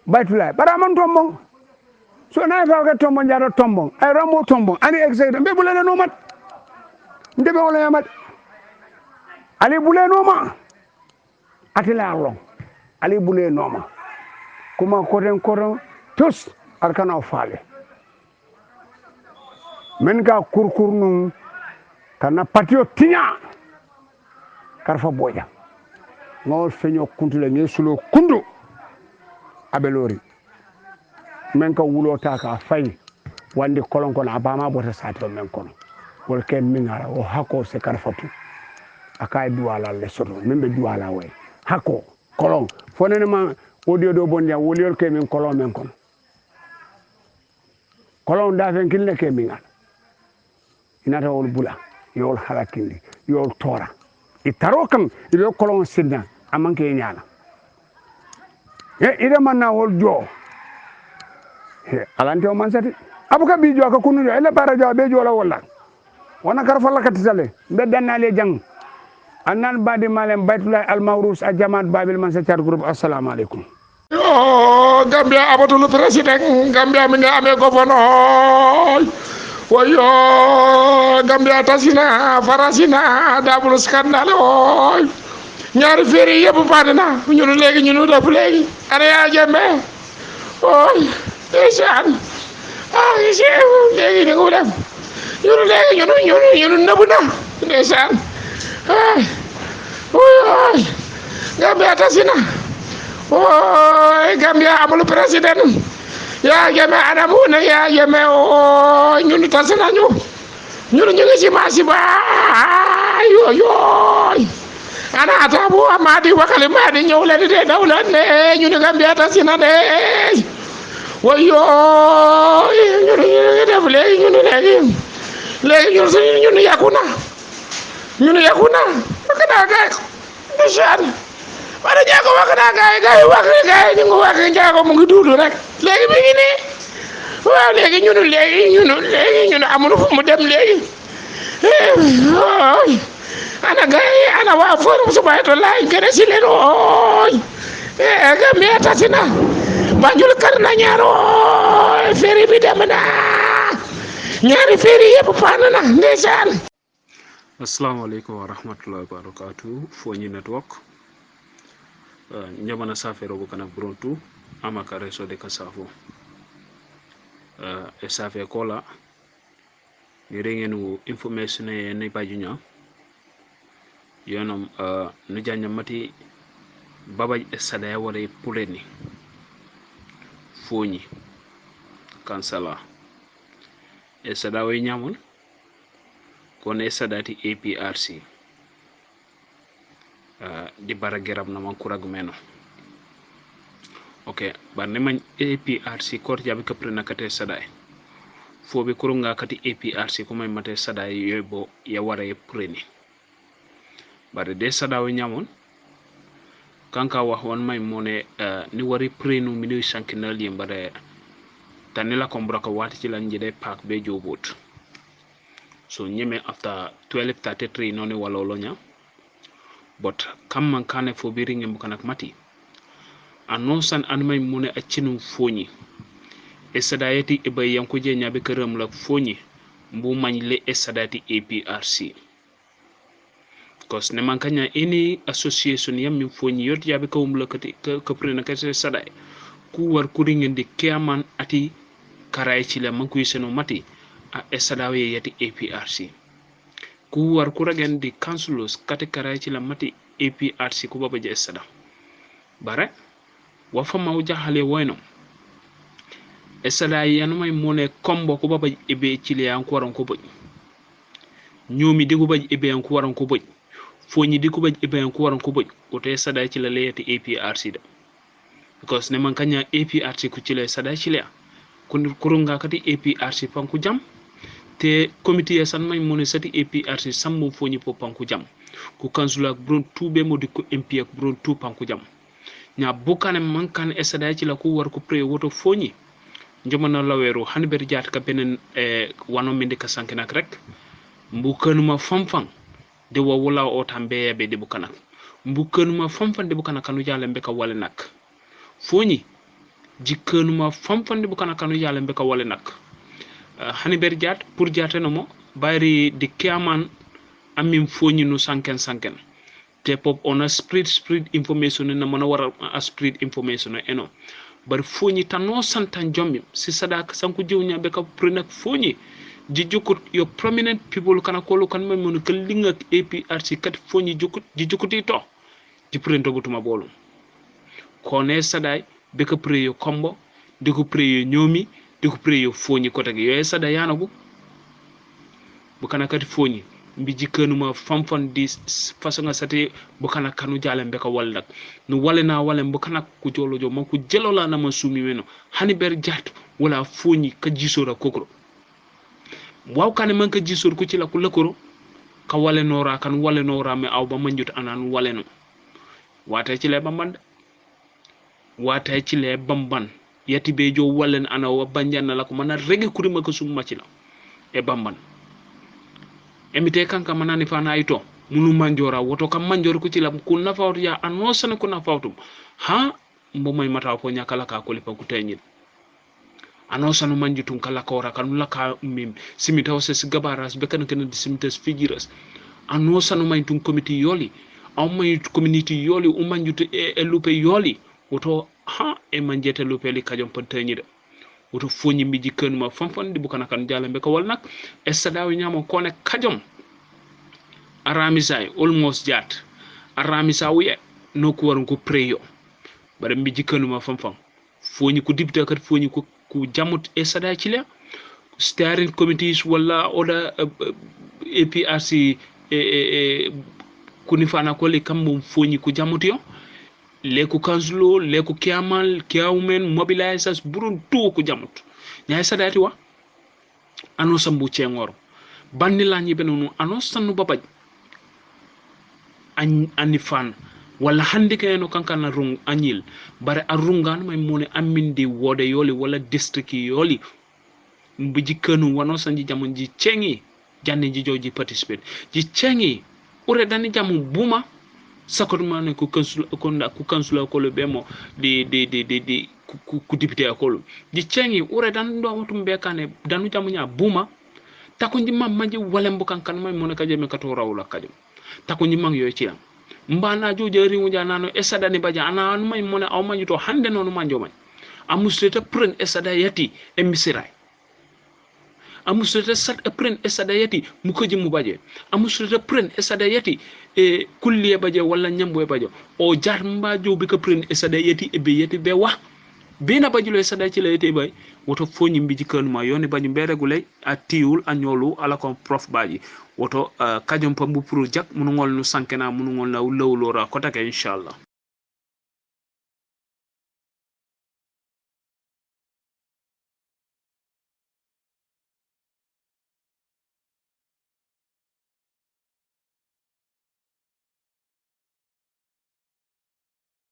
batula bara man tombong so na fa ka tombong jara tombong ay ramo tombong ani executive be bulene no mat ndebe wala yamat ali bulene no ma atila long ali bulene no ma kuma koren tous arkana faale men ka kurkurnum kana patio tinya karfa boja ngol feño kuntule nge sulo kundu abelori men ka wulota ka fay wandi kolon kono abama bota sato men kono wol ken mingara o hako se karfatu akay duwala le soto membe duwala way hako kolon fonene ma audio do bondia woliol ke min kolon men kono kolon da fen kille ke mingara inata wol bula yol halakindi yol tora itaro kam ibe kolon sidna amanke nyala ida manna wol jo alante o mansati abuka bi jo ka kunu ele bara jo be jo la wala wana karfa la katale be danale jang annan badi malem baytullah al mawrus a jamaat babil man sa chat group assalamu alaikum yo Gambia abatul president Gambia mi nga amé gouverneur wayo Gambia tasina farasina double scandale oy ñaari féri yépp padana ñunu légui ñunu def légui ana ya Jammeh oy ndeysaan isi légui ni ko def ñunu légui ñunu nëbb na ndeysaan oy Gambia tasina oy Gambia amul président ya Jammeh adamu na ya Jammeh oy ñunu tasina ñu ngi ci marché ba yo ana atabu amadi wakale madi ñëw leen de daw leen de ñu ne Gambia tas na de wayo ñu def léegi ñu ne léegi ñun suñu ñun yàqu na wax naa gaay ndeysaan wala Njaago wax naa gaay ñu ngi wax Njaago mu ngi duudu rek léegi mi ngi nii waaw léegi ñun amul fu mu dem léegi ana gaay ana waa forum Subayatullahi gën si leen ooy Gambia tasi na Banjul kar na ñaar ooy féeri bi dem na ñaari féeri yëpp paan na ndeysaan. Assalamualaikum warahmatullahi wabarakatuh. Fonyi network nyamana safero bukana brontu amaka reso de kasafo e safe kola ni rengenu information e ne bajunya yonom no janya mati babaj e sada ya wala puleni fonyi kansala e sada way nyamon kon e sadati APRC di bara geram na man kuragu meno okay barne man APRC kor jabi kapre nakate sadai fobe kurunga kati APRC ko may mate sadai yobo ya wara e preni bare de sadaw nyamon kanka wax won may mone ni wari prenu minu sankinal yembare tanila ko braka wati ci lan jide pak be jobot so nyeme after 12:33 noni wala lonya but kam man kane fo bi ringe mbukanak mati annonsan anmay mune accinum foñi e sadayati e bay yanko je nyabe kërëm la foñi mbu mañ le e sadati APRC cause ne man kanya any association yam min foñi yot yabe kawum la kati ka prena ka saday ku war ku ringe ndi kiaman ati karay ci la man kuy seno mati a esadawe yati APRC ku war ku ragen di councilors kate karay ci la mati APRC ku baba je esada bare wa fa maw jahale woyno esada yanumay mone kombo ku baba ebe ci le an ko waran ko boj ñoomi de ku baj ebe an ko waran ko boj foñi di ku baj ebe an ko waran ko boj o te esada ci la leyati APRC da because ne man kanya APRC ku ci le esada ci le kurunga kati APRC panku jam te committee san may mone sati APRC sammo foñi po panku jam ku kansula bron tube modi ko MP ak bron tu panku jam nya bukane mankan esada ci la ku war ko pre woto foñi njomana lawero hanber jaat ka benen wano minde ka sankenak rek mbukanuma famfam de wa wala o tambe be de bukana mbukanuma famfam de bukana kanu jale mbeka wale nak foñi jikkenuma famfam de bukana kanu jale mbeka wale nak haniber jaat pour jaateno mo bayri di kiaman amim foñi no sanken te pop on a spread information na mana wara a spread information eno bar foñi tanno santan jommi si sadaka sanku jiwnya be ka prenak foñi ji jukut yo prominent people kana ko kan men mon ke linga APRC kat foñi jukut ji jukuti to ji prento gutuma bolu kone saday be ka pre yo kombo de ko pre yo ñomi de ko pre yo foñi ko tagi yo sada yanabu bu kana kat foñi mbi jikkenuma famfan di façon sate bu kana kanu jale mbeka waldak no walena walen bu kana ku jolo jo man ku jelola na man sumi meno hani ber jaat wala foñi ka jisora kokro waw kan man ka jisor ku ci la ku lekoro ka walenora kan walenora me aw ba manjut anan waleno wata ci le bamban yati be jo walen ana wa banjana la ko man rege kurima ko sum macila e bamban emite kanka manani fana ito munu manjora woto kam manjor ko ci la ku nafawtu ya annonce ko nafawtu ha mbo may mata ko nyakala ka ko lipa ku teñil annonce no manjutun kala ko ra kan la ka mim simita o ses gabaras be kan di simitas figiras annonce no may tun committee yoli aw may community yoli o manjutu e lupe yoli woto ha e manjete lupe li kajom pa teñida woto foñi mi jikkenuma fanfan di bukana kan jala be ko wal nak e sadawi nyamo ko ne kajom aramisay almost jat aramisa wiye no ko waron ko preyo bare mi jikkenuma fanfan foñi ko dibta kat foñi ko jamut e sada ci le steering committees wala oda APRC kuni fana ko le kambo foñi ku jamutio leku kansulo leku kiamal kiaumen mobilizers burun tu ku jamut nyaay sadati wa ano sambu cengor bandi la ñi benunu ano sanu babaj ani fan wala hande kayno kankana rung anyil bare arungan may mone amindi wode yoli wala district yoli mbiji kanu wano sanji jamon ji cengi janne ji joji participate ji cengi ure dani jamu buma sakoto ne ku kansula ko le bemo di ku député ko ji cengi ure dan do mutum bekane danu jamu nya buma tako njimam maji wala mbukan kan may mone kajeme kato rawla kajum tako njimam yoy ci am mbana joje rimu janano esada ni baja ana anu may mone aw maji to hande nonu manjo man amusleta pren esada yati e misiray amusleta sat pren esada yati mu ko jimu baje amusleta pren esada yati e kulliye baje wala nyambo e baje o jar mbajo bi ko pren esada yati e be yati be wa bina bajulo esada ci la yati bay woto foñi mbiji kanuma yoni baju beregulay a tiwul a ñolu ala ko prof baji woto kajum pambu pour jak munu ngol nu sankena munu ngol na lawlora ko take inshallah